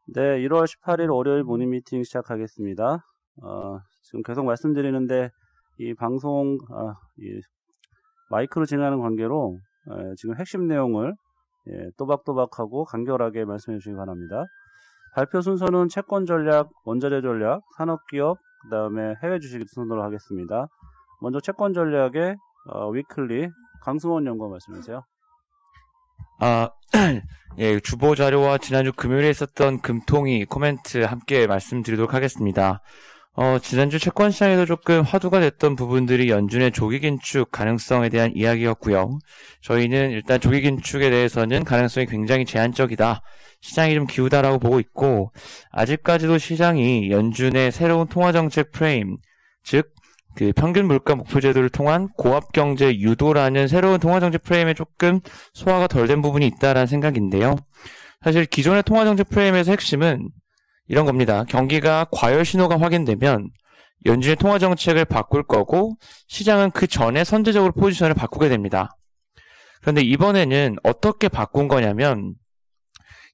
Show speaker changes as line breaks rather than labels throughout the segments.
네, 1월 18일 월요일 모닝 미팅 시작하겠습니다. 지금 계속 말씀드리는데 이 방송 이 마이크로 진행하는 관계로 지금 핵심 내용을 또박또박하고 간결하게 말씀해 주시기 바랍니다. 발표 순서는 채권 전략, 원자재 전략, 산업기업, 그 다음에 해외 주식 순서로 하겠습니다. 먼저 채권 전략의 위클리 강승원 연구원 말씀해 주세요.
예, 주보 자료와 지난주 금요일에 있었던 금통위 코멘트 함께 말씀드리도록 하겠습니다. 지난주 채권 시장에서 조금 화두가 됐던 부분들이 연준의 조기 긴축 가능성에 대한 이야기였고요. 저희는 일단 조기 긴축에 대해서는 가능성이 굉장히 제한적이다. 시장이 좀 기우다라고 보고 있고, 아직까지도 시장이 연준의 새로운 통화정책 프레임, 즉 그 평균 물가 목표 제도를 통한 고압 경제 유도라는 새로운 통화정책 프레임에 조금 소화가 덜 된 부분이 있다라는 생각인데요. 사실 기존의 통화정책 프레임에서 핵심은 이런 겁니다. 경기가 과열 신호가 확인되면 연준의 통화정책을 바꿀 거고 시장은 그 전에 선제적으로 포지션을 바꾸게 됩니다. 그런데 이번에는 어떻게 바꾼 거냐면,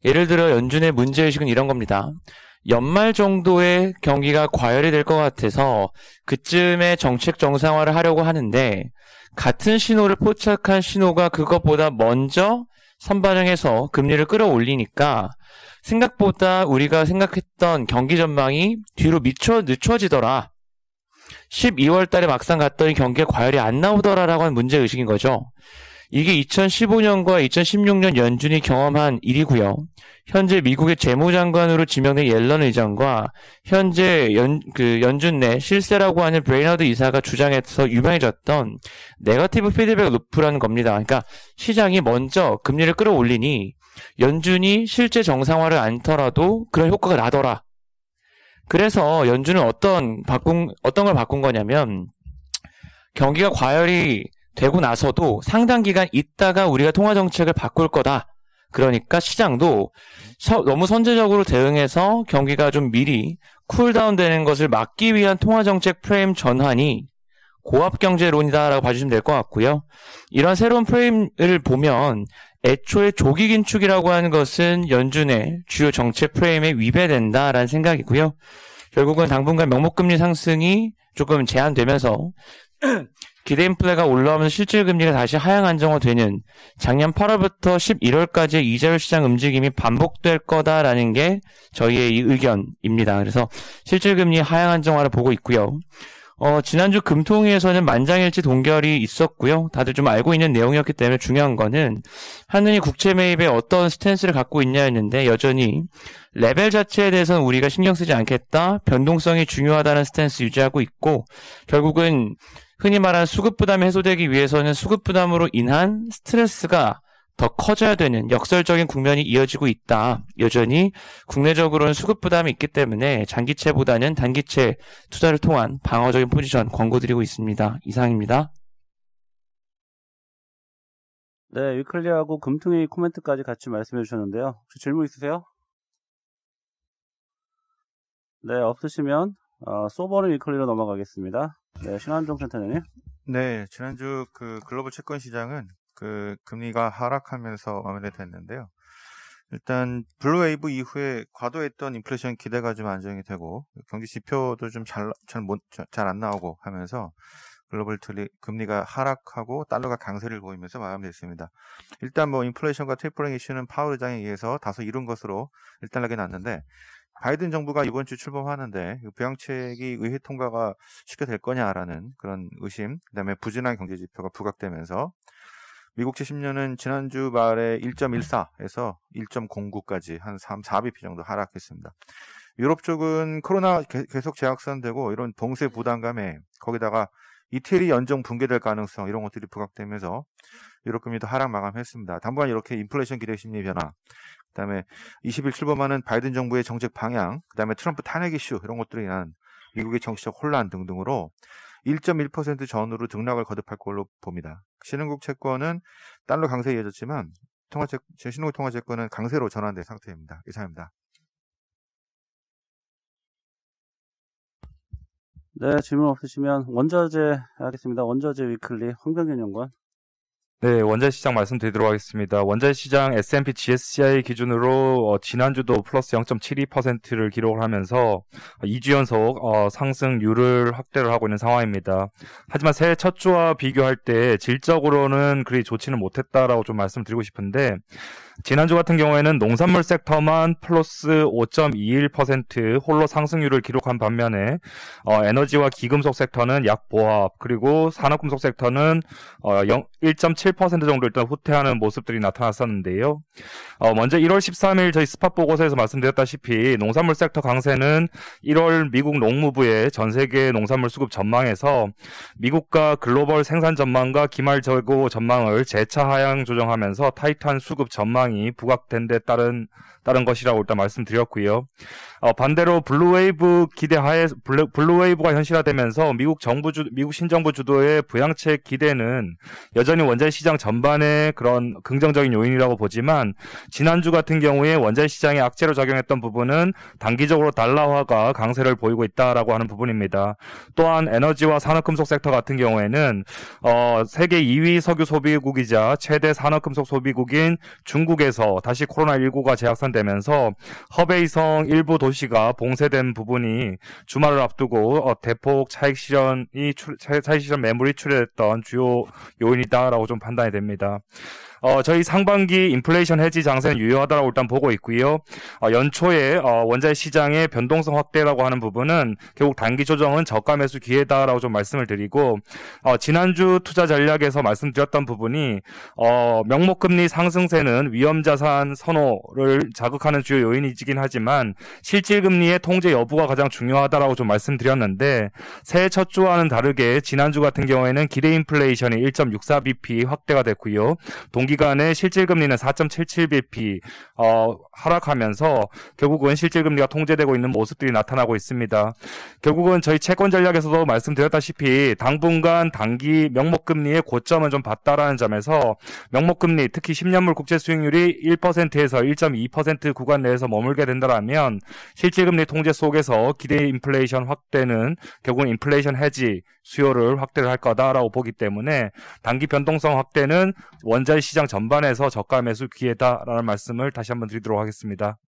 예를 들어 연준의 문제의식은 이런 겁니다. 연말 정도에 경기가 과열이 될 것 같아서 그쯤에 정책 정상화를 하려고 하는데, 같은 신호를 포착한 신호가 그것보다 먼저 선반영해서 금리를 끌어올리니까 생각보다 우리가 생각했던 경기 전망이 뒤로 늦춰지더라. 12월 달에 막상 갔더니 경기에 과열이 안 나오더라라고 하는 문제의식인 거죠. 이게 2015년과 2016년 연준이 경험한 일이고요. 현재 미국의 재무장관으로 지명된 옐런 의장과 현재 연준 내 실세라고 하는 브레이너드 이사가 주장해서 유명해졌던 네거티브 피드백 루프라는 겁니다. 그러니까 시장이 먼저 금리를 끌어올리니 연준이 실제 정상화를 않더라도 그런 효과가 나더라. 그래서 연준은 어떤 걸 바꾼 거냐면, 경기가 과열이 되고 나서도 상당 기간 있다가 우리가 통화정책을 바꿀 거다. 그러니까 시장도 너무 선제적으로 대응해서 경기가 좀 미리 쿨다운 되는 것을 막기 위한 통화정책 프레임 전환이 고압경제론이다라고 봐주시면 될 것 같고요. 이런 새로운 프레임을 보면 애초에 조기 긴축이라고 하는 것은 연준의 주요 정책 프레임에 위배된다라는 생각이고요. 결국은 당분간 명목금리 상승이 조금 제한되면서 기대 인플레가 올라오면서 실질금리가 다시 하향 안정화되는 작년 8월부터 11월까지의 이자율 시장 움직임이 반복될 거다라는 게 저희의 이 의견입니다. 그래서 실질금리 하향 안정화를 보고 있고요. 지난주 금통위에서는 만장일치 동결이 있었고요. 다들 좀 알고 있는 내용이었기 때문에 중요한 거는 한은이 국채 매입에 어떤 스탠스를 갖고 있냐였는데, 여전히 레벨 자체에 대해서는 우리가 신경 쓰지 않겠다, 변동성이 중요하다는 스탠스 유지하고 있고, 결국은 흔히 말하는 수급 부담이 해소되기 위해서는 수급 부담으로 인한 스트레스가 더 커져야 되는 역설적인 국면이 이어지고 있다. 여전히 국내적으로는 수급 부담이 있기 때문에 장기채보다는 단기채 투자를 통한 방어적인 포지션 권고드리고 있습니다. 이상입니다.
네, 위클리하고 금통위 코멘트까지 같이 말씀해 주셨는데요. 혹시 질문 있으세요? 네, 없으시면 소버는 위클리로 넘어가겠습니다. 네, 신한종 센터장님.
네, 지난주 글로벌 채권 시장은 금리가 하락하면서 마무리됐는데요. 일단 블루웨이브 이후에 과도했던 인플레이션 기대가 좀 안정이 되고, 경기 지표도 좀 잘 안 나오고 하면서 글로벌 금리가 하락하고 달러가 강세를 보이면서 마감됐습니다. 일단 인플레이션과 테이퍼링 이슈는 파월 의장에 의해서 다소 이룬 것으로 일단락이 났는데, 바이든 정부가 이번 주 출범하는데 부양책이 의회 통과가 쉽게 될 거냐라는 그런 의심, 그다음에 부진한 경제 지표가 부각되면서 미국채 10년은 지난주 말에 1.14에서 1.09까지 한 4bp 정도 하락했습니다. 유럽 쪽은 코로나 계속 재확산되고 이런 동세 부담감에 거기다가 이태리 연정 붕괴될 가능성, 이런 것들이 부각되면서 유럽 금리도 하락 마감했습니다. 당분간 이렇게 인플레이션 기대 심리 변화, 그다음에 20일 출범하는 바이든 정부의 정책 방향, 그다음에 트럼프 탄핵 이슈, 이런 것들로 인한 미국의 정치적 혼란 등등으로 1.1% 전후로 등락을 거듭할 걸로 봅니다. 신흥국 채권은 달러 강세에 이어졌지만 신흥국 통화 채권은 강세로 전환된 상태입니다. 이상입니다.
네, 질문 없으시면 원자재 하겠습니다. 원자재 위클리 황병현 연구원.
네, 원자재 시장 말씀드리도록 하겠습니다. 원자재 시장 S&P GSCI 기준으로 지난주도 플러스 0.72%를 기록을 하면서 2주 연속 상승률을 확대를 하고 있는 상황입니다. 하지만 새해 첫 주와 비교할 때 질적으로는 그리 좋지는 못했다라고 좀 말씀드리고 싶은데, 지난주 같은 경우에는 농산물 섹터만 플러스 5.21% 홀로 상승률을 기록한 반면에 에너지와 기금속 섹터는 약 보합, 그리고 산업금속 섹터는 1.7% 정도 일단 후퇴하는 모습들이 나타났었는데요. 먼저 1월 13일 저희 스팟 보고서에서 말씀드렸다시피 농산물 섹터 강세는 1월 미국 농무부의 전 세계 농산물 수급 전망에서 미국과 글로벌 생산 전망과 기말 재고 전망을 재차 하향 조정하면서 타이트한 수급 전망이 부각된 데 따른 것이라고 일단 말씀드렸고요. 반대로 블루웨이브 기대하에 블루웨이브가 현실화되면서 미국 신정부 주도의 부양책 기대는 여전히 원자재 시장 전반의 그런 긍정적인 요인이라고 보지만, 지난주 같은 경우에 원자재 시장에 악재로 작용했던 부분은 단기적으로 달러화가 강세를 보이고 있다라고 하는 부분입니다. 또한 에너지와 산업금속 섹터 같은 경우에는 세계 2위 석유 소비국이자 최대 산업금속 소비국인 중국에서 다시 코로나19가 재확산되면서 허베이성 일부 도시가 봉쇄된 부분이 주말을 앞두고 대폭 차익 실현 매물이 출현했던 주요 요인이다라고 좀 판단이 됩니다. 저희 상반기 인플레이션 해지 장세는 유효하다고 일단 보고 있고요. 연초에 원자재 시장의 변동성 확대라고 하는 부분은 결국 단기 조정은 저가 매수 기회다라고 좀 말씀을 드리고, 지난주 투자 전략에서 말씀드렸던 부분이 명목금리 상승세는 위험자산 선호를 자극하는 주요 요인이긴 하지만 실질금리의 통제 여부가 가장 중요하다라고 좀 말씀드렸는데, 새해 첫 주와는 다르게 지난주 같은 경우에는 기대 인플레이션이 1.64bp 확대가 됐고요. 동기간에 실질금리는 4.77bp 하락하면서 결국은 실질금리가 통제되고 있는 모습들이 나타나고 있습니다. 결국은 저희 채권 전략에서도 말씀드렸다시피 당분간 단기 명목금리의 고점은 좀 봤다라는 점에서 명목금리, 특히 10년물 국채 수익률이 1%에서 1.2% 구간 내에서 머물게 된다면 실질금리 통제 속에서 기대 인플레이션 확대는 결국은 인플레이션 해지 수요를 확대를 할 거다라고 보기 때문에 단기 변동성 확대는 원자재 시장 전반에서 저가 매수 기회다라는 말씀을 다시 한번 드리도록 하겠습니다.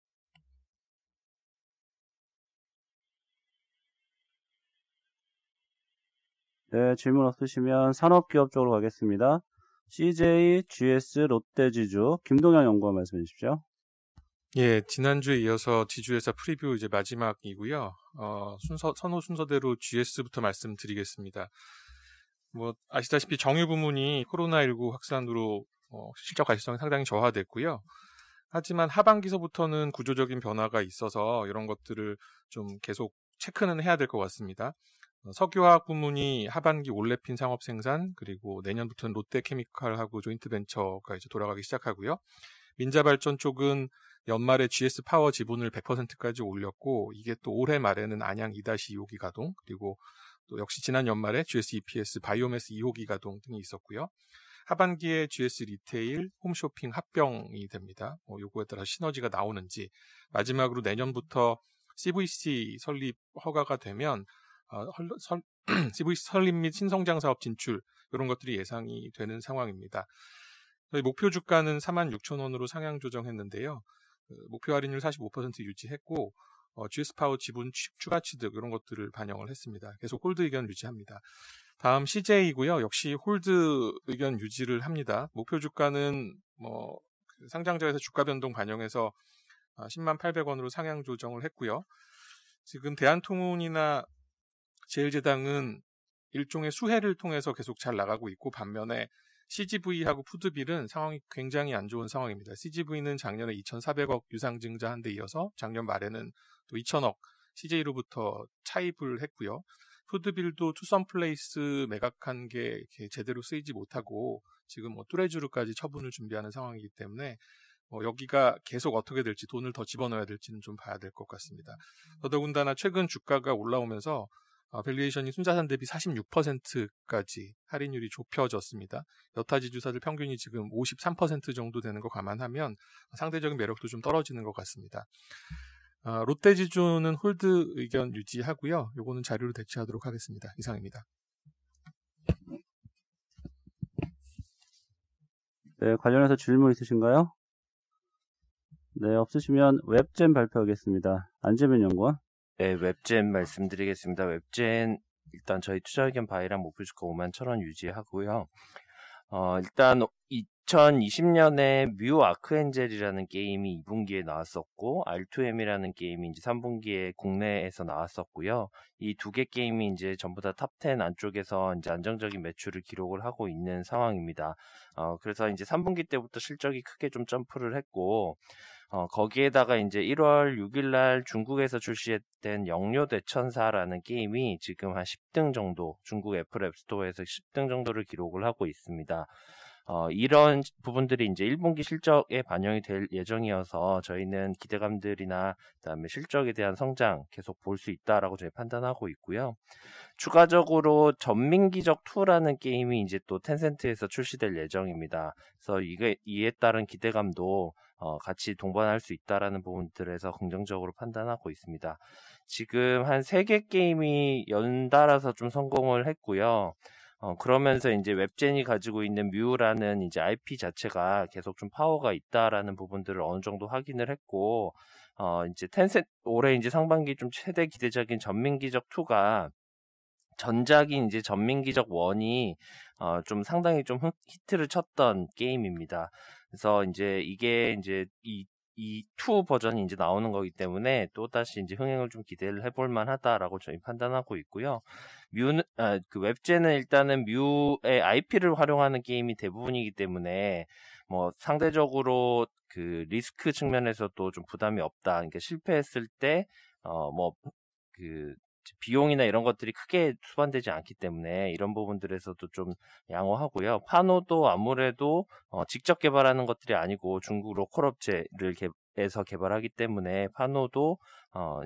네, 질문 없으시면 산업기업 쪽으로 가겠습니다. CJ, GS, 롯데지주, 김동현 연구원 말씀해 주십시오.
예, 지난주에 이어서 지주회사 프리뷰 이제 마지막이고요. 선호 순서대로 GS부터 말씀드리겠습니다. 아시다시피 정유 부문이 코로나19 확산으로 실적 가시성이 상당히 저하됐고요. 하지만 하반기서부터는 구조적인 변화가 있어서 이런 것들을 좀 계속 체크는 해야 될 것 같습니다. 석유화학 부문이 하반기 올레핀 상업 생산, 그리고 내년부터는 롯데케미칼하고 조인트벤처가 이제 돌아가기 시작하고요. 민자발전 쪽은 연말에 GS 파워 지분을 100%까지 올렸고, 이게 또 올해 말에는 안양 2-2호기 가동, 그리고 또 역시 지난 연말에 GS EPS 바이오매스 2호기 가동 등이 있었고요. 하반기에 GS 리테일, 홈쇼핑 합병이 됩니다. 요거에 따라 시너지가 나오는지, 마지막으로 내년부터 CVC 설립 허가가 되면 CVC 설립 및 신성장 사업 진출, 이런 것들이 예상이 되는 상황입니다. 저희 목표 주가는 46,000원으로 상향 조정했는데요. 목표 할인율 45% 유지했고, GS 파워 지분 추가 취득 이런 것들을 반영을 했습니다. 계속 홀드 의견 유지합니다. 다음 CJ이고요. 역시 홀드 의견 유지를 합니다. 목표 주가는 상장자에서 주가 변동 반영해서 108,000원으로 상향 조정을 했고요. 지금 대한통운이나 제일제당은 일종의 수혜를 통해서 계속 잘 나가고 있고, 반면에 CGV하고 푸드빌은 상황이 굉장히 안 좋은 상황입니다. CGV는 작년에 2,400억 유상증자 한 데 이어서 작년 말에는 또 2,000억 CJ로부터 차입을 했고요. 푸드빌도 투썸플레이스 매각한 게 이렇게 제대로 쓰이지 못하고 지금 뚜레쥬르까지 처분을 준비하는 상황이기 때문에 여기가 계속 어떻게 될지, 돈을 더 집어넣어야 될지는 좀 봐야 될 것 같습니다. 더더군다나 최근 주가가 올라오면서 밸류에이션이 순자산 대비 46%까지 할인율이 좁혀졌습니다. 여타지주사들 평균이 지금 53% 정도 되는 거 감안하면 상대적인 매력도 좀 떨어지는 것 같습니다. 롯데지주는 홀드 의견 유지하고요. 요거는 자료로 대체하도록 하겠습니다. 이상입니다.
네, 관련해서 질문 있으신가요? 네, 없으시면 웹젠 발표하겠습니다. 안재민 연구원.
네, 웹젠 말씀드리겠습니다. 웹젠 일단 저희 투자 의견 바이랑 목표 주가 51,000원 유지하고요. 일단 2020년에 뮤 아크엔젤이라는 게임이 2분기에 나왔었고 R2M이라는 게임이 이제 3분기에 국내에서 나왔었고요. 이 두 개 게임이 이제 전부 다 탑10 안쪽에서 이제 안정적인 매출을 기록을 하고 있는 상황입니다. 그래서 이제 3분기 때부터 실적이 크게 좀 점프를 했고 거기에다가 이제 1월 6일 날 중국에서 출시된 영료대천사라는 게임이 지금 한 10등 정도, 중국 애플 앱스토어에서 10등 정도를 기록을 하고 있습니다. 이런 부분들이 이제 1분기 실적에 반영이 될 예정이어서 저희는 기대감들이나 그다음에 실적에 대한 성장 계속 볼 수 있다라고 저희 판단하고 있고요. 추가적으로 전민기적2라는 게임이 이제 또 텐센트에서 출시될 예정입니다. 그래서 이에 따른 기대감도 같이 동반할 수 있다라는 부분들에서 긍정적으로 판단하고 있습니다. 지금 한 3개 게임이 연달아서 좀 성공을 했고요. 그러면서 이제 웹젠이 가지고 있는 뮤라는 이제 IP 자체가 계속 좀 파워가 있다라는 부분들을 어느 정도 확인을 했고, 이제 텐센트, 올해 이제 상반기 좀 최대 기대적인 전민기적 2가 전작인 이제 전민기적 1이 좀 상당히 좀 히트를 쳤던 게임입니다. 그래서 이제 이게 이제 이 2 버전이 이제 나오는 거기 때문에 또다시 이제 흥행을 좀 기대를 해볼 만하다라고 저희 판단하고 있고요. 그 웹젠은 일단은 뮤의 IP를 활용하는 게임이 대부분이기 때문에 뭐 상대적으로 그 리스크 측면에서도 좀 부담이 없다. 그러니까 실패했을 때 뭐 그 비용이나 이런 것들이 크게 수반되지 않기 때문에 이런 부분들에서도 좀 양호하고요. 파노도 아무래도 직접 개발하는 것들이 아니고 중국 로컬 업체에서 개발하기 때문에 파노도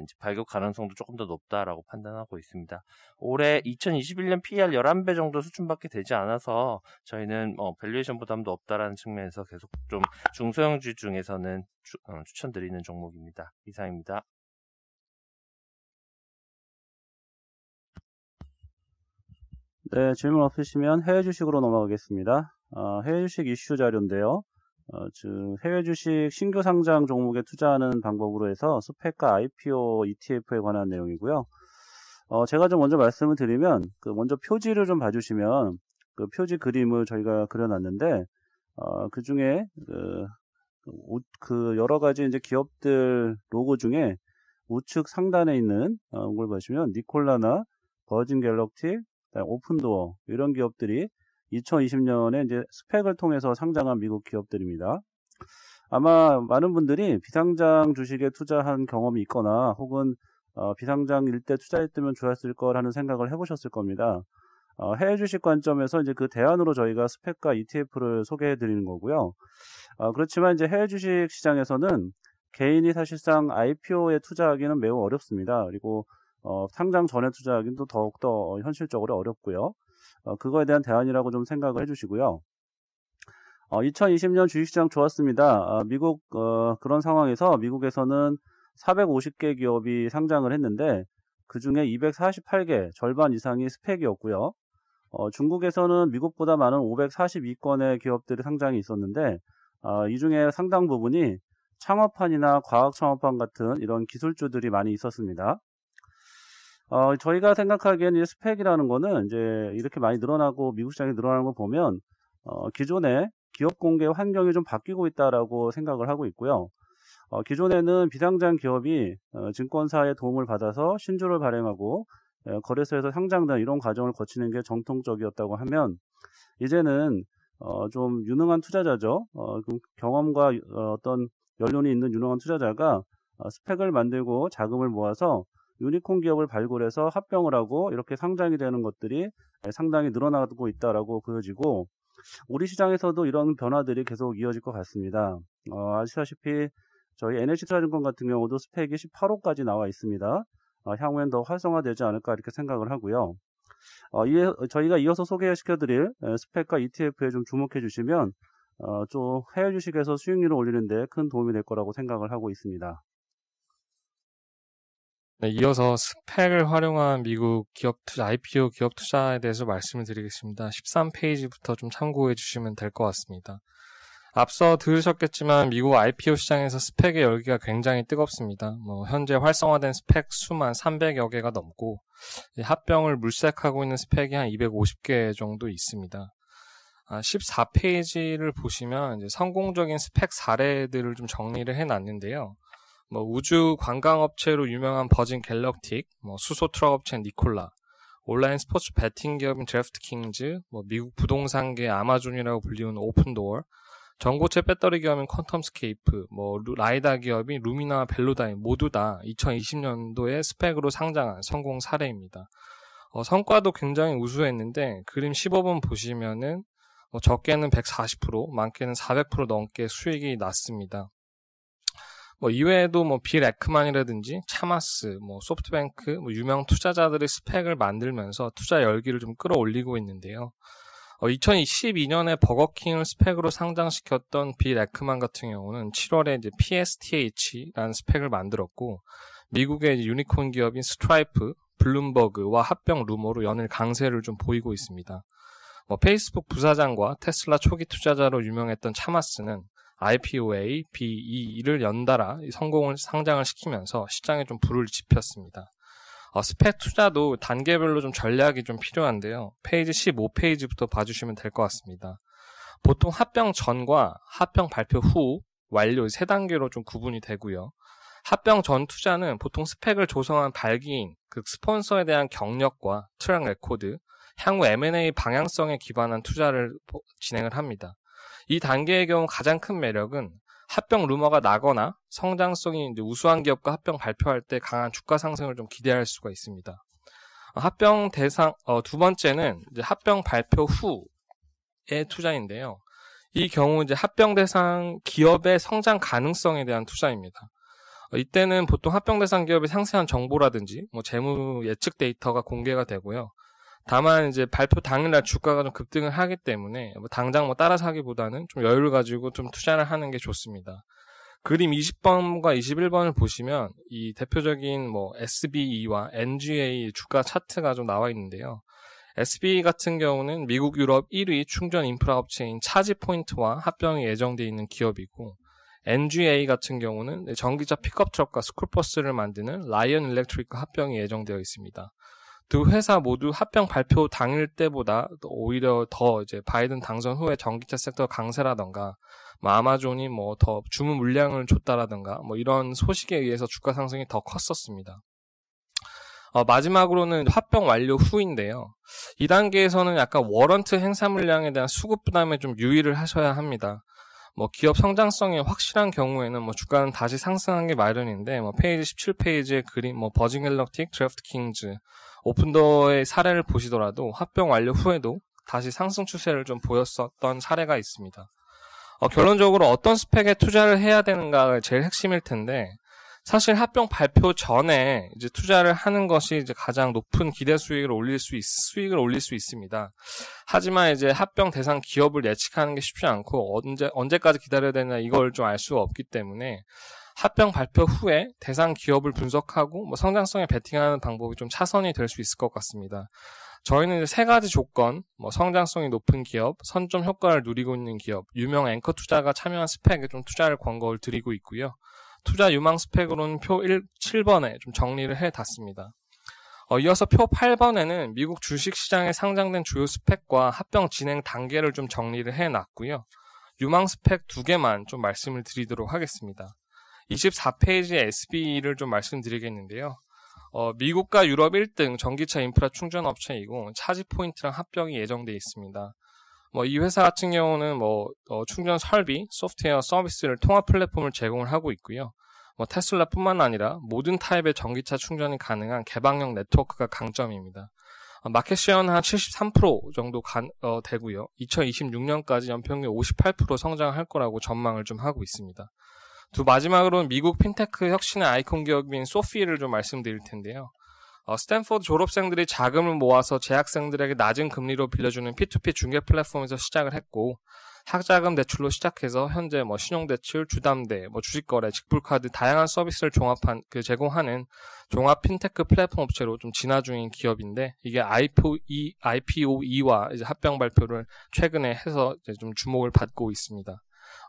이제 발급 가능성도 조금 더 높다라고 판단하고 있습니다. 올해 2021년 PER 11배 정도 수준밖에 되지 않아서 저희는 밸류에이션 부담도 없다라는 측면에서 계속 좀 중소형주 중에서는 추천드리는 종목입니다. 이상입니다.
네, 질문 없으시면 해외 주식으로 넘어가겠습니다. 해외 주식 이슈 자료인데요. 즉 해외 주식 신규 상장 종목에 투자하는 방법으로 해서 스펙과 IPO ETF에 관한 내용이고요. 제가 좀 먼저 말씀을 드리면 먼저 표지를 좀 봐주시면 그 표지 그림을 저희가 그려놨는데 그 중에 그 여러 가지 이제 기업들 로고 중에 우측 상단에 있는 걸 보시면 니콜라나 버진 갤럭틱, 오픈도어 이런 기업들이 2020년에 이제 스펙을 통해서 상장한 미국 기업들입니다. 아마 많은 분들이 비상장 주식에 투자한 경험이 있거나 혹은 비상장일 때 투자했으면 좋았을 거라는 생각을 해보셨을 겁니다. 해외 주식 관점에서 이제 그 대안으로 저희가 스펙과 ETF를 소개해 드리는 거고요. 그렇지만 이제 해외 주식 시장에서는 개인이 사실상 IPO에 투자하기는 매우 어렵습니다. 그리고 상장 전에 투자하기는 또 더욱더 현실적으로 어렵고요. 그거에 대한 대안이라고 좀 생각을 해주시고요. 2020년 주식시장 좋았습니다. 미국 그런 상황에서 미국에서는 450개 기업이 상장을 했는데 그 중에 248개, 절반 이상이 스펙이었고요. 중국에서는 미국보다 많은 542건의 기업들이 상장이 있었는데 이 중에 상당 부분이 창업판이나 과학 창업판 같은 이런 기술주들이 많이 있었습니다. 저희가 생각하기에는 스펙이라는 거는 이제 이렇게 많이 늘어나고 미국 시장이 늘어나는 걸 보면 기존의 기업 공개 환경이 좀 바뀌고 있다라고 생각을 하고 있고요. 기존에는 비상장 기업이 증권사의 도움을 받아서 신주를 발행하고 거래소에서 상장된 이런 과정을 거치는 게 정통적이었다고 하면 이제는 좀 유능한 투자자죠. 경험과 어떤 연륜이 있는 유능한 투자자가 스펙을 만들고 자금을 모아서 유니콘 기업을 발굴해서 합병을 하고 이렇게 상장이 되는 것들이 상당히 늘어나고 있다라고 보여지고 우리 시장에서도 이런 변화들이 계속 이어질 것 같습니다. 아시다시피 저희 NH투자증권 같은 경우도 스펙이 18호까지 나와 있습니다. 향후엔 더 활성화되지 않을까 이렇게 생각을 하고요. 저희가 이어서 소개시켜드릴 스펙과 ETF에 좀 주목해 주시면 좀 해외 주식에서 수익률을 올리는 데 큰 도움이 될 거라고 생각을 하고 있습니다.
네, 이어서 스펙을 활용한 미국 기업 투자, IPO 기업 투자에 대해서 말씀을 드리겠습니다. 13페이지부터 좀 참고해 주시면 될 것 같습니다.
앞서 들으셨겠지만 미국 IPO 시장에서 스펙의 열기가 굉장히 뜨겁습니다. 현재 활성화된 스펙 수만 300여 개가 넘고 합병을 물색하고 있는 스펙이 한 250개 정도 있습니다. 14페이지를 보시면 이제 성공적인 스펙 사례들을 좀 정리를 해놨는데요. 우주 관광업체로 유명한 버진 갤럭틱, 수소 트럭 업체 니콜라, 온라인 스포츠 배팅 기업인 드래프트킹즈, 미국 부동산계 아마존이라고 불리우는 오픈도어, 전고체 배터리 기업인 퀀텀스케이프, 라이다 기업인 루미나 벨로다인 모두 다 2020년도에 스펙으로 상장한 성공 사례입니다. 성과도 굉장히 우수했는데 그림 15번 보시면은 적게는 140%, 많게는 400% 넘게 수익이 났습니다. 이외에도 빌 에크만이라든지 차마스, 소프트뱅크, 유명 투자자들의 스펙을 만들면서 투자 열기를 좀 끌어올리고 있는데요. 2012년에 버거킹을 스펙으로 상장시켰던 빌 에크만 같은 경우는 7월에 이제 PSTH라는 스펙을 만들었고, 미국의 유니콘 기업인 스트라이프, 블룸버그와 합병 루머로 연일 강세를 좀 보이고 있습니다. 페이스북 부사장과 테슬라 초기 투자자로 유명했던 차마스는 IPOA, BE를 연달아 성공을 상장을 시키면서 시장에 좀 불을 지폈습니다. 스펙 투자도 단계별로 좀 전략이 좀 필요한데요. 페이지 15페이지부터 봐주시면 될 것 같습니다. 보통 합병 전과 합병 발표 후 완료 3단계로 좀 구분이 되고요. 합병 전 투자는 보통 스펙을 조성한 발기인, 그 스폰서에 대한 경력과 트랙 레코드, 향후 M&A 방향성에 기반한 투자를 진행을 합니다. 이 단계의 경우 가장 큰 매력은 합병 루머가 나거나 성장성이 이제 우수한 기업과 합병 발표할 때 강한 주가 상승을 좀 기대할 수가 있습니다. 합병 대상 두 번째는 이제 합병 발표 후의 투자인데요. 이 경우 이제 합병 대상 기업의 성장 가능성에 대한 투자입니다. 이때는 보통 합병 대상 기업의 상세한 정보라든지 재무 예측 데이터가 공개가 되고요. 다만 이제 발표 당일날 주가가 좀 급등을 하기 때문에 당장 따라 사기보다는 좀 여유를 가지고 좀 투자를 하는 게 좋습니다. 그림 20번과 21번을 보시면 이 대표적인 SBE와 NGA 주가 차트가 좀 나와 있는데요. SBE 같은 경우는 미국 유럽 1위 충전 인프라 업체인 차지포인트와 합병이 예정되어 있는 기업이고, NGA 같은 경우는 전기차 픽업 트럭과 스쿨버스를 만드는 라이언 일렉트릭과 합병이 예정되어 있습니다. 두 회사 모두 합병 발표 당일 때보다 오히려 더 이제 바이든 당선 후에 전기차 섹터 강세라던가, 아마존이 더 주문 물량을 줬다라던가, 이런 소식에 의해서 주가 상승이 더 컸었습니다. 마지막으로는 합병 완료 후인데요. 이 단계에서는 약간 워런트 행사 물량에 대한 수급 부담에 좀 유의를 하셔야 합니다. 기업 성장성이 확실한 경우에는 주가는 다시 상승한 게 마련인데, 페이지 17페이지의 그림, 버진 갤럭틱, 드래프트킹즈, 오픈도어의 사례를 보시더라도 합병 완료 후에도 다시 상승 추세를 좀 보였었던 사례가 있습니다. 결론적으로 어떤 스펙에 투자를 해야 되는가가 제일 핵심일 텐데, 사실 합병 발표 전에 이제 투자를 하는 것이 이제 가장 높은 기대 수익을 올릴 수 있습니다. 하지만 이제 합병 대상 기업을 예측하는 게 쉽지 않고 언제까지 기다려야 되나 이걸 좀 알 수가 없기 때문에 합병 발표 후에 대상 기업을 분석하고 성장성에 베팅하는 방법이 좀 차선이 될 수 있을 것 같습니다. 저희는 이제 3가지 조건, 성장성이 높은 기업, 선점 효과를 누리고 있는 기업, 유명 앵커 투자가 참여한 스펙에 좀 투자를 권고를 드리고 있고요. 투자 유망 스펙으로는 표 7번에 좀 정리를 해놨습니다. 이어서 표 8번에는 미국 주식시장에 상장된 주요 스펙과 합병 진행 단계를 좀 정리를 해놨고요. 유망 스펙 2개만 좀 말씀을 드리도록 하겠습니다. 24페이지의 SBE를 좀 말씀드리겠는데요. 미국과 유럽 1등 전기차 인프라 충전 업체이고 차지포인트랑 합병이 예정되어 있습니다. 이 회사 같은 경우는 충전 설비, 소프트웨어 서비스를 통합 플랫폼을 제공을 하고 있고요. 테슬라뿐만 아니라 모든 타입의 전기차 충전이 가능한 개방형 네트워크가 강점입니다. 마켓 시어는 한 73% 정도 되고요. 2026년까지 연평균 58% 성장할 거라고 전망을 좀 하고 있습니다. 마지막으로는 미국 핀테크 혁신의 아이콘 기업인 소피를 좀 말씀드릴 텐데요. 스탠포드 졸업생들이 자금을 모아서 재학생들에게 낮은 금리로 빌려주는 P2P 중개 플랫폼에서 시작을 했고, 학자금 대출로 시작해서 현재 신용대출, 주담대, 주식거래, 직불카드 다양한 서비스를 제공하는 종합 핀테크 플랫폼 업체로 좀 진화 중인 기업인데, 이게 IPOE와 이제 합병 발표를 최근에 해서 이제 좀 주목을 받고 있습니다.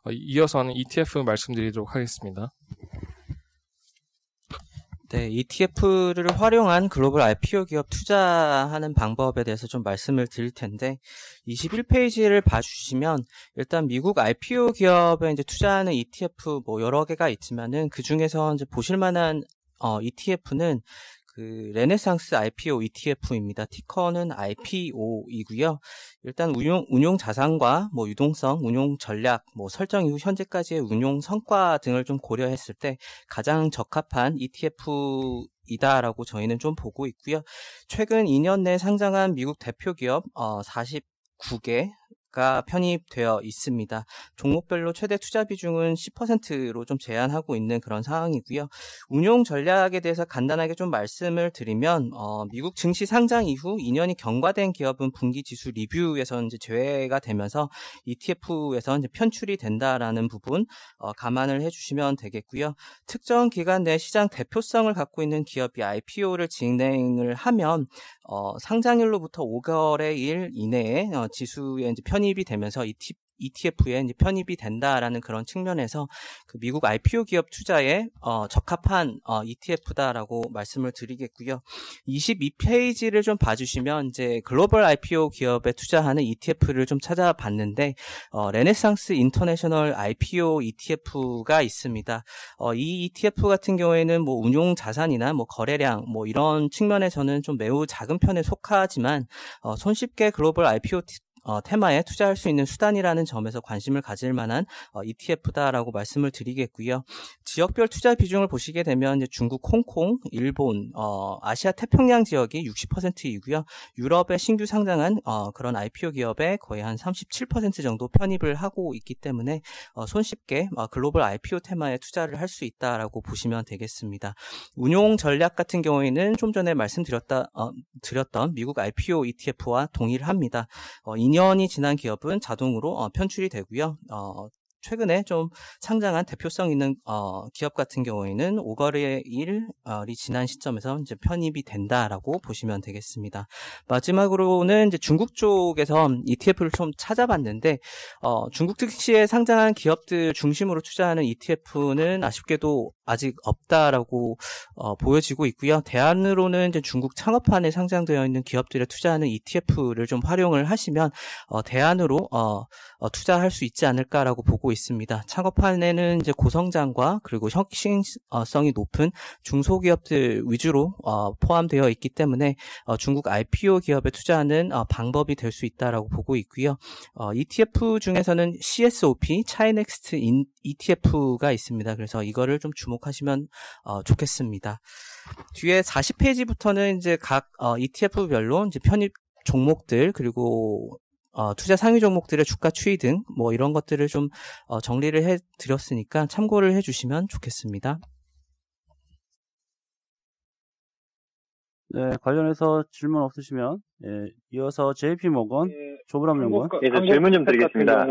이어서는 ETF 말씀드리도록 하겠습니다.
네, ETF를 활용한 글로벌 IPO 기업 투자하는 방법에 대해서 좀 말씀을 드릴 텐데, 21페이지를 봐주시면, 일단 미국 IPO 기업에 이제 투자하는 ETF 뭐 여러 개가 있지만은, 그 중에서 이제 보실만한, ETF는 그 레네상스 IPO ETF입니다. 티커는 IPO이고요. 일단 운용 자산과 뭐 유동성, 운용 전략, 뭐 설정 이후 현재까지의 운용 성과 등을 좀 고려했을 때 가장 적합한 ETF이다라고 저희는 좀 보고 있고요. 최근 2년 내 상장한 미국 대표 기업 49개 가 편입되어 있습니다. 종목별로 최대 투자 비중은 10%로 좀 제한하고 있는 그런 상황이고요. 운용 전략에 대해서 간단하게 좀 말씀을 드리면 미국 증시 상장 이후 2년이 경과된 기업은 분기 지수 리뷰에서 이제 제외가 되면서 ETF에서 이제 편출이 된다라는 부분 감안을 해주시면 되겠고요. 특정 기간 내 시장 대표성을 갖고 있는 기업이 IPO를 진행을 하면 상장일로부터 5개월의 일 이내에 지수에 이제 편입이 되면서 ETF에 이제 편입이 된다라는 그런 측면에서 그 미국 IPO 기업 투자에 적합한 ETF다라고 말씀을 드리겠고요. 22페이지를 좀 봐주시면 이제 글로벌 IPO 기업에 투자하는 ETF를 좀 찾아봤는데 레네상스 인터내셔널 IPO ETF가 있습니다. 이 ETF 같은 경우에는 뭐 운용 자산이나 뭐 거래량 뭐 이런 측면에서는 좀 매우 작은 편에 속하지만 손쉽게 글로벌 IPO 테마에 투자할 수 있는 수단이라는 점에서 관심을 가질 만한 ETF다라고 말씀을 드리겠고요. 지역별 투자 비중을 보시게 되면 이제 중국, 홍콩, 일본, 아시아 태평양 지역이 60%이고요. 유럽에 신규 상장한 그런 IPO 기업에 거의 한 37% 정도 편입을 하고 있기 때문에 손쉽게 글로벌 IPO 테마에 투자를 할 수 있다라고 보시면 되겠습니다. 운용 전략 같은 경우에는 좀 전에 드렸던 미국 IPO ETF와 동일합니다. 2년이 지난 기업은 자동으로 편출이 되고요. 최근에 좀 상장한 대표성 있는 기업 같은 경우에는 5거래 일이 지난 시점에서 이제 편입이 된다라고 보시면 되겠습니다. 마지막으로는 이제 중국 쪽에서 ETF를 좀 찾아봤는데 중국 증시에 상장한 기업들 중심으로 투자하는 ETF는 아쉽게도 아직 없다라고 보여지고 있고요. 대안으로는 이제 중국 창업판에 상장되어 있는 기업들에 투자하는 ETF를 좀 활용을 하시면 대안으로 투자할 수 있지 않을까라고 보고 있습니다. 창업판에는 이제 고성장과 그리고 혁신성이 높은 중소기업들 위주로 포함되어 있기 때문에 중국 IPO 기업에 투자하는 방법이 될 수 있다라고 보고 있고요. ETF 중에서는 CSOP, 차이넥스트 ETF가 있습니다. 그래서 이거를 좀 주목하시면 좋겠습니다. 뒤에 40페이지부터는 이제 각 ETF별로 이제 편입 종목들 그리고 투자 상위 종목들의 주가 추이 등 뭐 이런 것들을 좀 정리를 해드렸으니까 참고를 해주시면 좋겠습니다.
네, 관련해서 질문 없으시면 이어서 JP모건 조브람 연구원.
예, 저 질문 좀 드리겠습니다.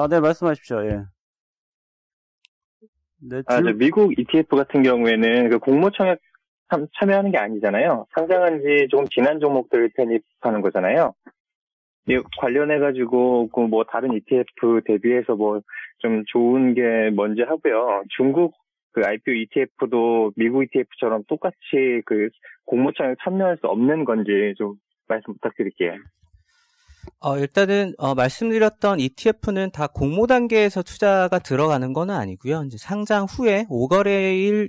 네, 말씀하십시오. 예. 네,
저 미국 ETF 같은 경우에는 그 공모청에 참여하는 게 아니잖아요. 상장한 지 조금 지난 종목들을 편입하는 거잖아요. 관련해가지고, 뭐, 다른 ETF 대비해서 뭐, 좀 좋은 게 뭔지 하고요. 중국 그 IPO ETF도 미국 ETF처럼 똑같이 그 공모청에 참여할 수 없는 건지 좀 말씀 부탁드릴게요.
일단은 말씀드렸던 ETF는 다 공모 단계에서 투자가 들어가는 건 아니고요. 이제 상장 후에 5거래일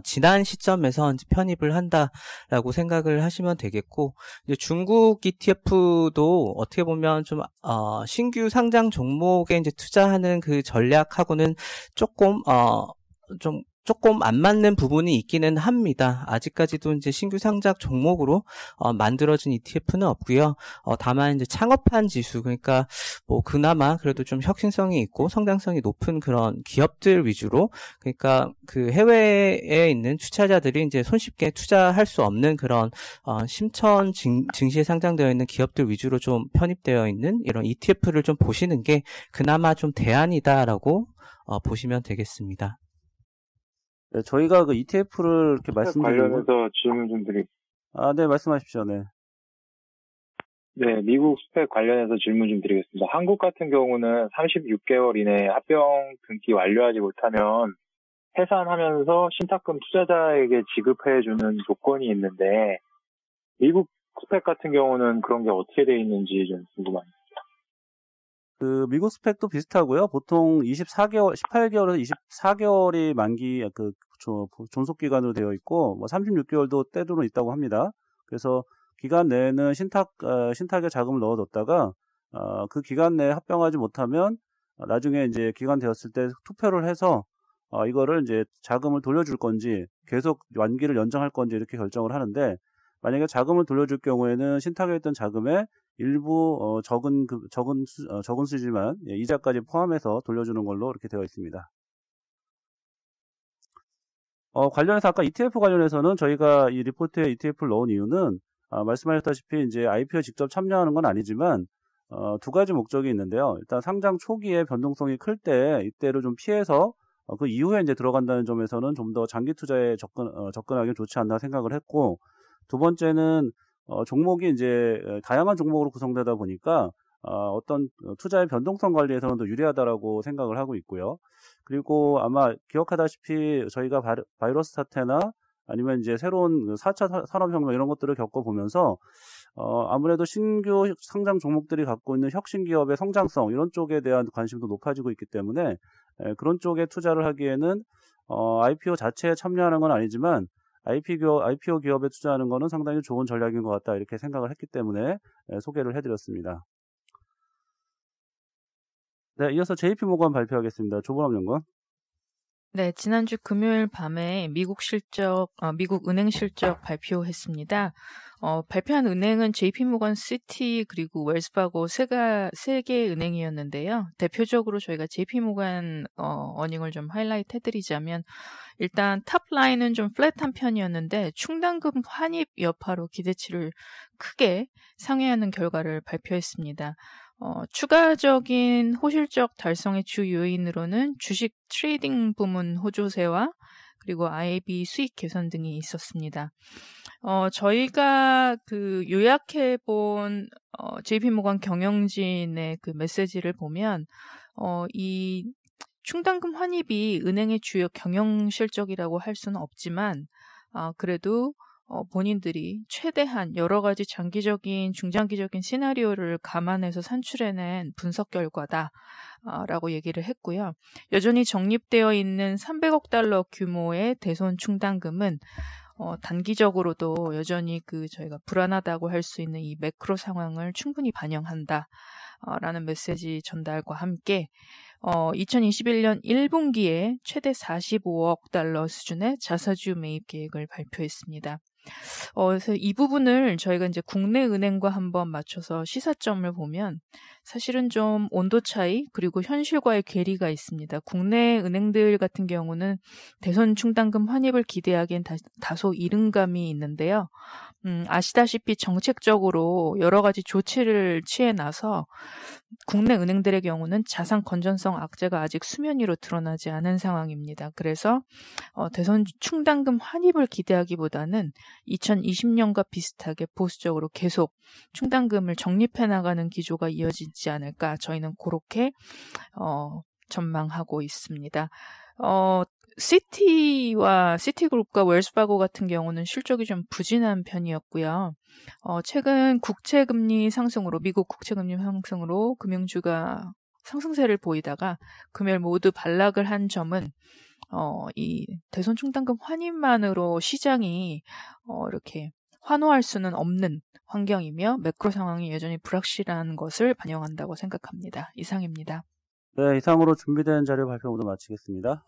지난 시점에서 이제 편입을 한다라고 생각을 하시면 되겠고, 이제 중국 ETF도 어떻게 보면 좀 신규 상장 종목에 이제 투자하는 그 전략하고는 조금 안 맞는 부분이 있기는 합니다. 아직까지도 이제 신규 상장 종목으로 만들어진 ETF는 없고요. 다만 이제 창업한 지수, 그러니까 뭐 그나마 그래도 좀 혁신성이 있고 성장성이 높은 그런 기업들 위주로, 그러니까 그 해외에 있는 투자자들이 이제 손쉽게 투자할 수 없는 그런 심천 증시에 상장되어 있는 기업들 위주로 좀 편입되어 있는 이런 ETF를 좀 보시는 게 그나마 좀 대안이다라고 보시면 되겠습니다.
네, 저희가 그 ETF를 이렇게 말씀드리고
관련해서 질문 좀 드릴게요.
네, 말씀하십시오. 네.
네, 미국 스펙 관련해서 질문 좀 드리겠습니다. 한국 같은 경우는 36개월 이내에 합병 등기 완료하지 못하면 해산하면서 신탁금 투자자에게 지급해주는 조건이 있는데 미국 스펙 같은 경우는 그런 게 어떻게 돼 있는지 좀 궁금합니다.
그 미국 스펙도 비슷하고요. 보통 18개월에서 24개월이 만기 존속 기간으로 되어 있고 뭐 36개월도 때로는 있다고 합니다. 그래서 기간 내에는 신탁에 자금을 넣어뒀다가 그 기간 내에 합병하지 못하면 나중에 이제 기간 되었을 때 투표를 해서 이거를 이제 자금을 돌려줄 건지 계속 만기를 연장할 건지 이렇게 결정을 하는데 만약에 자금을 돌려줄 경우에는 신탁에 있던 자금의 일부 적은 수지만 이자까지 포함해서 돌려주는 걸로 이렇게 되어 있습니다. 관련해서 아까 ETF 관련해서는 저희가 이 리포트에 ETF를 넣은 이유는 말씀하셨다시피 이제 IPO 직접 참여하는 건 아니지만 두 가지 목적이 있는데요. 일단 상장 초기에 변동성이 클 때 이때를 좀 피해서 그 이후에 이제 들어간다는 점에서는 좀 더 장기 투자에 접근하기 좋지 않나 생각을 했고, 두 번째는 종목이 이제 다양한 종목으로 구성되다 보니까 어떤 투자의 변동성 관리에서는 더 유리하다라고 생각을 하고 있고요. 그리고 아마 기억하다시피 저희가 바이러스 사태나 아니면 이제 새로운 4차 산업혁명 이런 것들을 겪어보면서 아무래도 신규 상장 종목들이 갖고 있는 혁신 기업의 성장성 이런 쪽에 대한 관심도 높아지고 있기 때문에 그런 쪽에 투자를 하기에는 IPO 자체에 참여하는 건 아니지만 IPO 기업에 투자하는 것은 상당히 좋은 전략인 것 같다 이렇게 생각을 했기 때문에 소개를 해드렸습니다. 네, 이어서 JP모건 발표하겠습니다. 조보람 연구원.
네, 지난주 금요일 밤에 미국 은행 실적 발표했습니다. 발표한 은행은 JP모건, 시티 그리고 웰스파고 세 개의 은행이었는데요. 대표적으로 저희가 JP모건 어닝을 좀 하이라이트 해드리자면 일단 탑라인은 좀 플랫한 편이었는데 충당금 환입 여파로 기대치를 크게 상회하는 결과를 발표했습니다. 추가적인 호실적 달성의 주 요인으로는 주식 트레이딩 부문 호조세와 그리고 IB 수익 개선 등이 있었습니다. 저희가 그 요약해본 JP모건 경영진의 그 메시지를 보면 이 충당금 환입이 은행의 주요 경영 실적이라고 할 수는 없지만 그래도 본인들이 최대한 여러 가지 장기적인, 중장기적인 시나리오를 감안해서 산출해낸 분석 결과다라고 얘기를 했고요. 여전히 적립되어 있는 300억 달러 규모의 대손 충당금은 단기적으로도 여전히 저희가 불안하다고 할 수 있는 이 매크로 상황을 충분히 반영한다라는 메시지 전달과 함께 2021년 1분기에 최대 45억 달러 수준의 자사주 매입 계획을 발표했습니다. 그래서 이 부분을 저희가 이제 국내 은행과 한번 맞춰서 시사점을 보면 사실은 좀 온도 차이 그리고 현실과의 괴리가 있습니다. 국내 은행들 같은 경우는 대손 충당금 환입을 기대하기엔 다소 이른감이 있는데요. 아시다시피 정책적으로 여러 가지 조치를 취해 나서 국내 은행들의 경우는 자산 건전성 악재가 아직 수면 위로 드러나지 않은 상황입니다. 그래서 대손 충당금 환입을 기대하기보다는 2020년과 비슷하게 보수적으로 계속 충당금을 적립해 나가는 기조가 이어지지 않을까 저희는 그렇게 전망하고 있습니다. 시티와 시티그룹과 웰스파고 같은 경우는 실적이 좀 부진한 편이었고요. 최근 국채금리 상승으로 미국 국채금리 상승으로 금융주가 상승세를 보이다가 금요일 모두 반락을 한 점은 이 대손 충당금 환입만으로 시장이 이렇게 환호할 수는 없는 환경이며 매크로 상황이 여전히 불확실한 것을 반영한다고 생각합니다. 이상입니다.
네, 이상으로 준비된 자료 발표 모두 마치겠습니다.